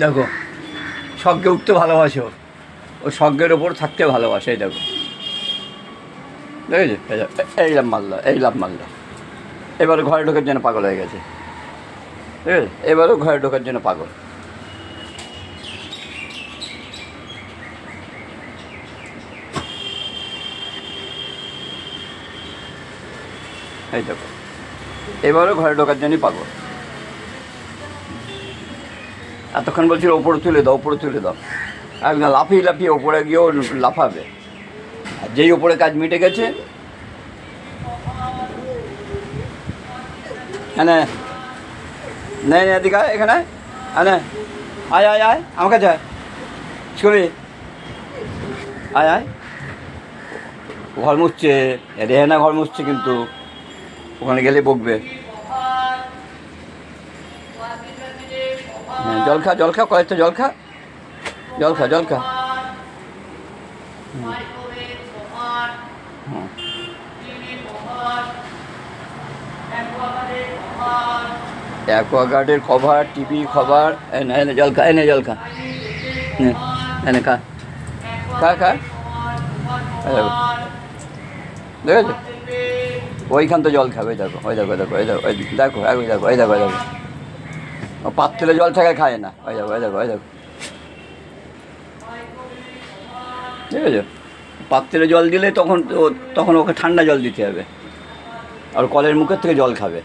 দেখো, স্বর্গে উঠতে ভালোবাসো, ও স্বর্গের ওপর থাকতে ভালোবাসে। এই দেখো, দেখেছি? এই লাভ মারলো, এই লাভ মারলো। এবারে ঘরে ঢোকার জন্য পাগল হয়ে গেছে, ঠিক আছে? এবারও ঘরে ঢোকার জন্য পাগল। এই দেখো, এবারও ঘরে ঢোকার জন্যই পাগল। এতক্ষণ বলছিল ওপরে তুলে দাও, ওপরে তুলে দাও, একদম লাফিয়ে লাফিয়ে ওপরে গিয়েও লাফাবে। আর যেই ওপরে কাজ মিটে গেছে, হ্যাঁ নেই এদিকে এখানে, হ্যাঁ আয় আয় আয় আমার কাছে আয়, ছবি আয় আয়। ঘর মুছছে, রেহানা ঘর মুছছে, কিন্তু ওখানে গেলে বকবে। হ্যাঁ, জল খা, জল খা, কয়েকটা জল খা, জল খা, জল খা। অ্যাকোয়াগার্ডের কভার, টিভি কভার, এনে এনে জল খা, এনে জল খা, এনে খা, খা খা। দেখেছো? ওইখান তো জল খাবে, দেখো, ওই দেখো, দেখো, ওই দেখো, ওই দেখো, ওই দেখো, ওই দেখো, ওই দেখো। ও পাত্রে জল থেকে খায় না, ওই দেখো, ওই দেখো, ওই দেখো, ঠিক আছে? পাত্রে জল দিলে তখন ওকে ঠান্ডা জল দিতে হবে, আর কলের মুখের থেকে জল খাবে।